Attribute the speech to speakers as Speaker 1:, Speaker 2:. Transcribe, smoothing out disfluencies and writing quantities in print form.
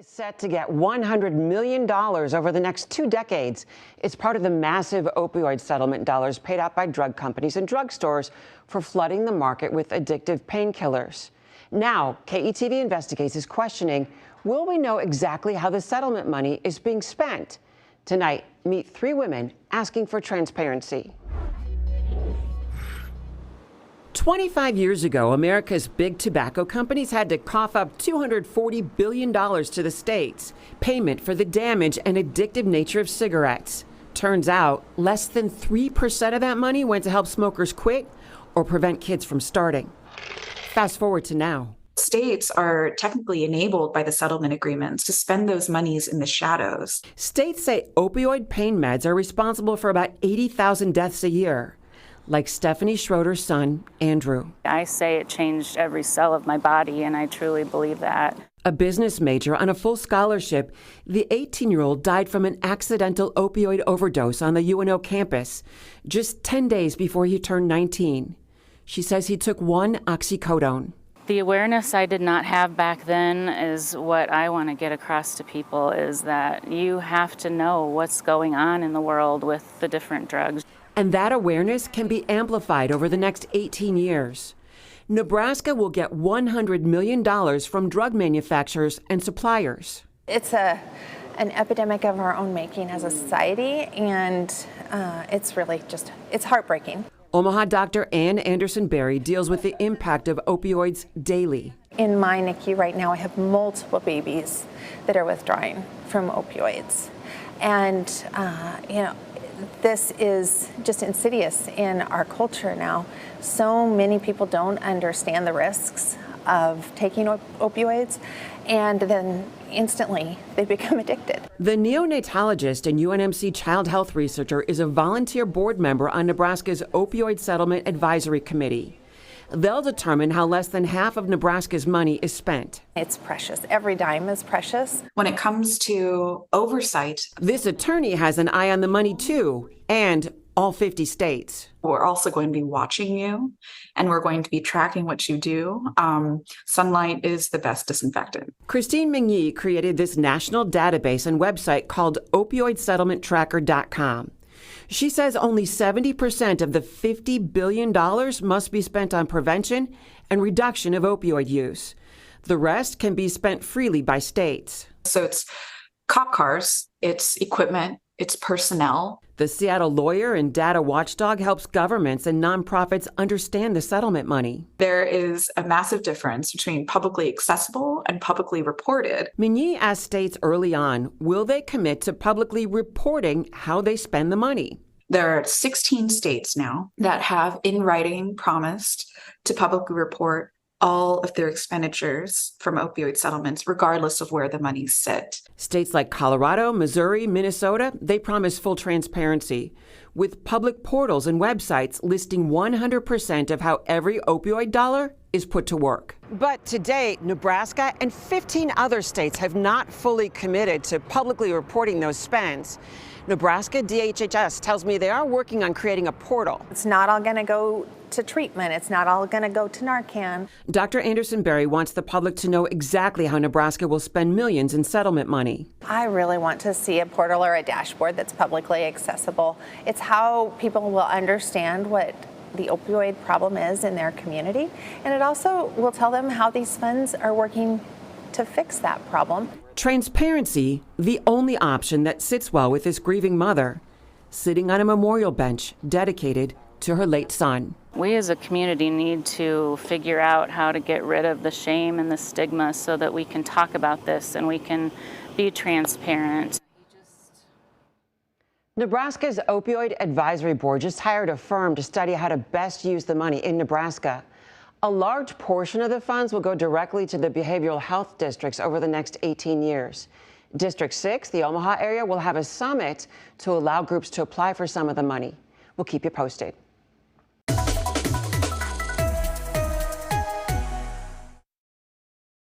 Speaker 1: Is set to get $100 million over the next 2 decades. It's part of the massive opioid settlement dollars paid out by drug companies and drugstores for flooding the market with addictive painkillers. Now, KETV Investigates is questioning, will we know exactly how the settlement money is being spent? Tonight, meet 3 women asking for transparency. 25 years ago, America's big tobacco companies had to cough up $240 billion to the states, payment for the damage and addictive nature of cigarettes. Turns out, less than 3% of that money went to help smokers quit or prevent kids from starting. Fast forward to now.
Speaker 2: States are technically enabled by the settlement agreements to spend those monies in the shadows.
Speaker 1: States say opioid pain meds are responsible for about 80,000 deaths a year. Like Stephanie Schroeder's son, Andrew.
Speaker 3: I say it changed every cell of my body, and I truly believe that.
Speaker 1: A business major on a full scholarship, the 18-year-old died from an accidental opioid overdose on the UNO campus just 10 days before he turned 19. She says he took 1 oxycodone.
Speaker 3: The awareness I did not have back then is what I want to get across to people, is that you have to know what's going on in the world with the different drugs.
Speaker 1: And that awareness can be amplified over the next 18 years. Nebraska will get $100 million from drug manufacturers and suppliers.
Speaker 4: It's an epidemic of our own making as a society, and it's really it's heartbreaking.
Speaker 1: Omaha Dr. Ann Anderson-Berry deals with the impact of opioids daily.
Speaker 4: In my NICU right now, I have multiple babies that are withdrawing from opioids. And, this is just insidious in our culture now. So many people don't understand the risks of taking opioids, and then instantly they become addicted.
Speaker 1: The neonatologist and UNMC child health researcher is a volunteer board member on Nebraska's Opioid Settlement Advisory Committee. They'll determine how less than half of Nebraska's money is spent.
Speaker 4: It's precious. Every dime is precious.
Speaker 2: When it comes to oversight,
Speaker 1: this attorney has an eye on the money too, and all 50 states.
Speaker 2: We're also going to be watching you, and we're going to be tracking what you do. Sunlight is the best disinfectant.
Speaker 1: Christine Migny created this national database and website called opioidsettlementtracker.com. She says only 70% of the $50 billion must be spent on prevention and reduction of opioid use. The rest can be spent freely by states.
Speaker 2: So it's cop cars, it's equipment, it's personnel.
Speaker 1: The Seattle lawyer and data watchdog helps governments and nonprofits understand the settlement money.
Speaker 2: There is a massive difference between publicly accessible and publicly reported.
Speaker 1: Migny asked states early on, will they commit to publicly reporting how they spend the money?
Speaker 2: There are 16 states now that have in writing promised to publicly report all of their expenditures from opioid settlements, regardless of where the monies sit.
Speaker 1: States like Colorado, Missouri, Minnesota, they promise full transparency, with public portals and websites listing 100% of how every opioid dollar is put to work. But to date, Nebraska and 15 other states have not fully committed to publicly reporting those spends. Nebraska DHHS tells me they are working on creating a portal.
Speaker 4: It's not all going to go to treatment. It's not all going to go to Narcan.
Speaker 1: Dr. Anderson-Berry wants the public to know exactly how Nebraska will spend millions in settlement money.
Speaker 4: I really want to see a portal or a dashboard that's publicly accessible. It's how people will understand what the opioid problem is in their community, and it also will tell them how these funds are working to fix that problem.
Speaker 1: Transparency, the only option that sits well with this grieving mother, sitting on a memorial bench dedicated to her late son.
Speaker 3: We as a community need to figure out how to get rid of the shame and the stigma so that we can talk about this and we can be transparent.
Speaker 1: Nebraska's Opioid Advisory Board just hired a firm to study how to best use the money in Nebraska. A large portion of the funds will go directly to the behavioral health districts over the next 18 years. District 6, the Omaha area, will have a summit to allow groups to apply for some of the money. We'll keep you posted.